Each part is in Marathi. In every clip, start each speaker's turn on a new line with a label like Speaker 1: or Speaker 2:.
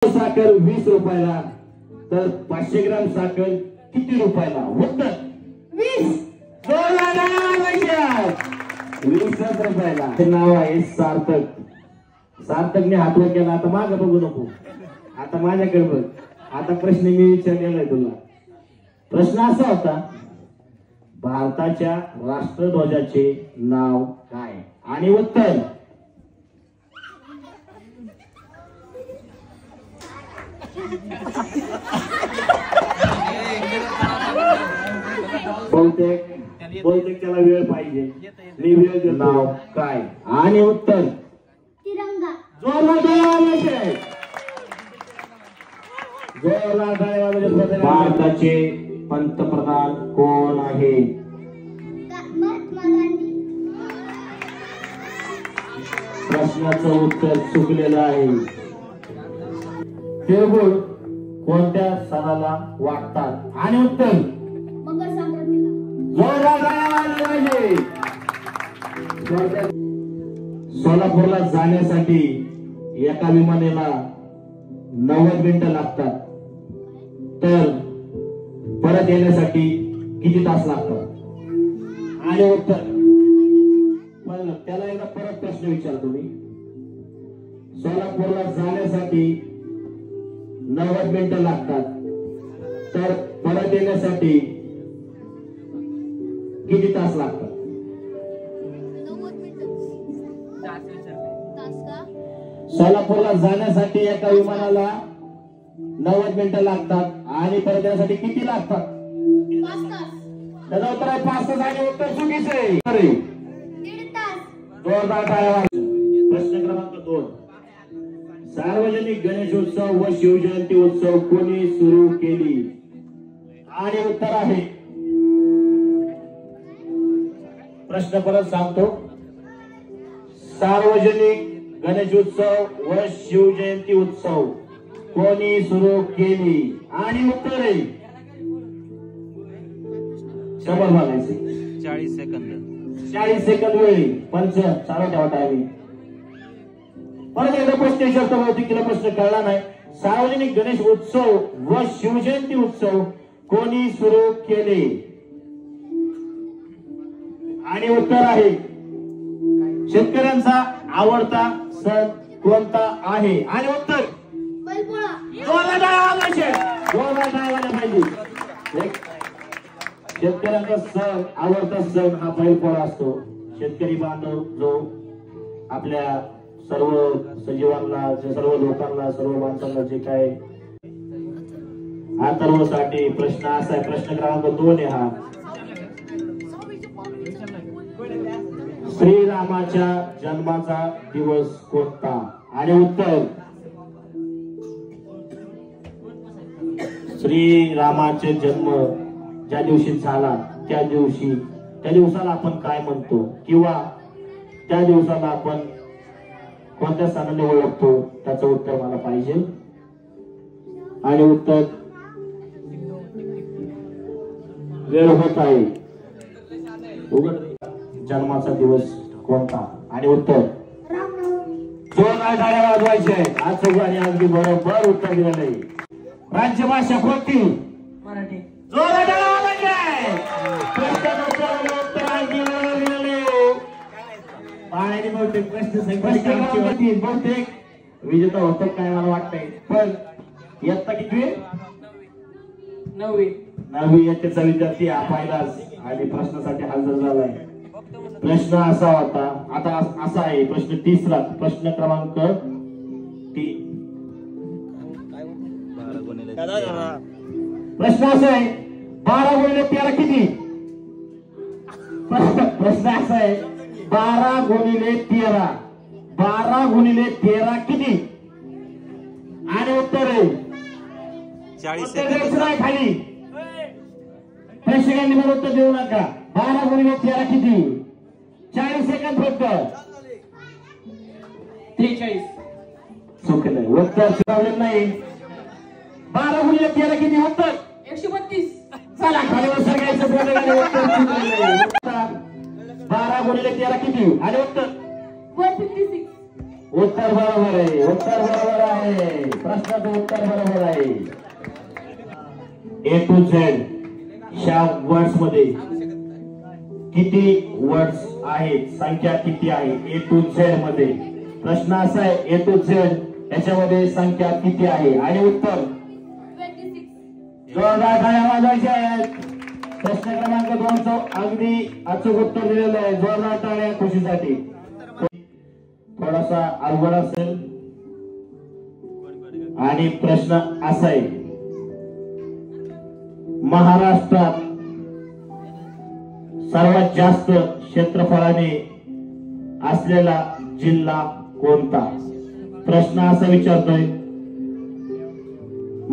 Speaker 1: साखर 20 रुपयाला, तर 500 ग्राम साखर किती रुपयाला? उत्तर 20. 20 रुपयाला. नाव आहे सार्थक. सार्थकने हात वर केला. आता मागे बघू नको, आता माझ्याकडे बघ. आता प्रश्न मी विचारलेला आहे तुला. प्रश्न असा होता, भारताच्या राष्ट्रध्वजाचे नाव काय? आणि उत्तर बहुतेक त्याला वेळ पाहिजे. मी वेळ देतो. नाव काय? आणि उत्तर
Speaker 2: तिरंगा.
Speaker 1: भारताचे पंतप्रधान कोण आहे?
Speaker 2: महात्मा गांधी.
Speaker 1: प्रश्नाचं उत्तर चुकलेलं आहे. तिळगुळ कोणत्या सणाला वाटतात? आणि उत्तर
Speaker 2: मकर संक्रांतीला.
Speaker 1: सोलापूरला जाण्यासाठी एका विमानाला 90 मिनिटं लागतात, तर परत येण्यासाठी किती तास लागतात? आणि उत्तर त्याला एकदा परत प्रश्न विचारतो मी. सोलापूरला जाण्यासाठी 90 मिनिटं लागतात, तर परत येण्यासाठी किती तास लागतात?
Speaker 2: 90 मिनिटं. तास का?
Speaker 1: सोलापूरला जाण्यासाठी एका विमानाला 90 मिनिटं लागतात आणि परत येण्यासाठी किती लागतात?
Speaker 2: 5 तास.
Speaker 1: त्याचा उत्तर आहे 5 तास. आणि उत्तर चुकीचं आहे.
Speaker 2: 1.5 तास.
Speaker 1: जोरदार टाळ्या वाजवा. प्रश्न क्रमांक 2. सार्वजनिक गणेशोत्सव व शिवजयंती उत्सव कोणी सुरू केली? आणि उत्तर आहे, प्रश्न परत सांगतो, सार्वजनिक गणेशोत्सव व शिवजयंती उत्सव कोणी सुरू केली? आणि उत्तर आहे 100 मागायचे.
Speaker 3: 40 सेकंद.
Speaker 1: 40 सेकंद वेळी. पंच चालू ठेवा टायमिंग. परत एकदा प्रश्न विचारतो, बहुतेक तिला प्रश्न कळला नाही. सार्वजनिक गणेश उत्सव व शिवजयंती उत्सव कोणी सुरू केले? आणि उत्तर आहे, शेतकऱ्यांचा आवडता सण कोणता आहे? आणि उत्तर
Speaker 2: बैलपोळा.
Speaker 1: शेतकऱ्यांचा सण, आवडता सण हा बैलपोळा असतो. शेतकरी बांधव जो आपल्या सर्व सजीवांना, सर्व लोकांना, सर्व माणसांना जे काय अथर्वसाठी प्रश्न असा आहे. प्रश्न क्रमांक 2 आहे हा. श्रीरामाच्या जन्माचा दिवस कोणता? आणि उत्तर श्रीरामाचे जन्म ज्या दिवशी झाला त्या दिवसाला आपण काय म्हणतो, किंवा त्या दिवसाला आपण कोणत्या सणाने ओळखतो? त्याचं उत्तर मला पाहिजे. आणि उत्तर वेळ होत आहे. जन्माचा दिवस कोणता? आणि उत्तर जोरदार टाळ्या वाजवायचे. आज सगळ्यांनी अगदी बरोबर उत्तर दिलेलं आहे. राज्यभाषा कोणती?
Speaker 4: मराठी.
Speaker 1: जोरदार टाळ्या वाजवायचे. बहुतेक विजेता होतं काय मला वाटतंय. पण इयत्ता किती? 9वी इयत्तेचा विद्यार्थी हा पहिलाच आणि प्रश्नासाठी हजर झालाय. प्रश्न असा होता, आता असा आहे प्रश्न 3रा. प्रश्न क्रमांक 3. प्रश्न असा आहे, 12 गुणिले 13 किती? प्रश्न असा आहे, 12 गुणिले 13. 12 गुणिले 13 किती? आणि उत्तर आहे
Speaker 3: 40
Speaker 1: सेकंद. खाली प्रेक्षकांनी मला उत्तर देऊ नका. 12 गुणिले 13 किती? 40 सेकंद फक्त.
Speaker 4: 43.
Speaker 1: चुकलं. उत्तर चुकवलं नाही. 12 गुणिले 13 किती? उत्तर
Speaker 4: 132.
Speaker 1: चला खाली बसायचं. 12 गुणिले 13 किती? आणि उत्तर
Speaker 2: 156.
Speaker 1: उत्तर बरोबर आहे. उत्तर बरोबर आहे. प्रश्नाचं उत्तर बरोबर आहे. A to Z ह्या वर्ड्स मध्ये किती वर्ड्स आहेत, संख्या किती आहे A to Z मध्ये? प्रश्न असा आहे A to Z याच्यामध्ये संख्या किती आहे आणि उत्तर
Speaker 2: 26.
Speaker 1: जोरदार टाळ्या वाजवायच्या आहेत. प्रश्न क्रमांक 2 अगदी अचूक उत्तर दिलेलं आहे. जोरदार टाळ्या खुशीसाठी. थोडासा अवघड असेल आणि प्रश्न असा आहे महाराष्ट्रात सर्वात जास्त क्षेत्रफळाने असलेला जिल्हा कोणता? प्रश्न असा विचारतोय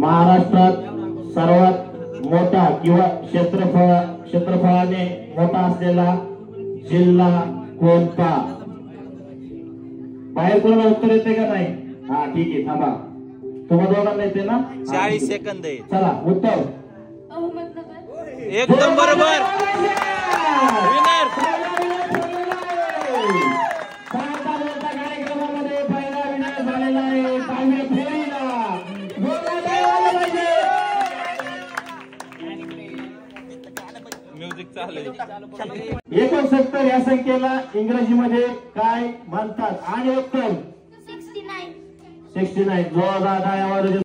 Speaker 1: महाराष्ट्रात सर्वात मोठा किंवा क्षेत्रफळाने मोठा असलेला जिल्हा कोणता? बाहेर कोणाला उत्तर येते का नाही? हा ठीक आहे, थांबा. तुम्हाला दोघांना येते ना?
Speaker 3: 40 सेकंद आहे.
Speaker 1: चला उत्तर.
Speaker 2: अहमदनगर.
Speaker 3: एकदम बरोबर. विनर.
Speaker 1: कार्यक्रमामध्ये पहिला विनर झालेला आहे काव्य फेरीला.
Speaker 3: म्युझिक चालू आहे.
Speaker 1: 69 या संख्येला इंग्रजीमध्ये काय म्हणतात? आणि उत्तर
Speaker 2: 69.
Speaker 1: 69. जोरदार टाळ्या वाजवा.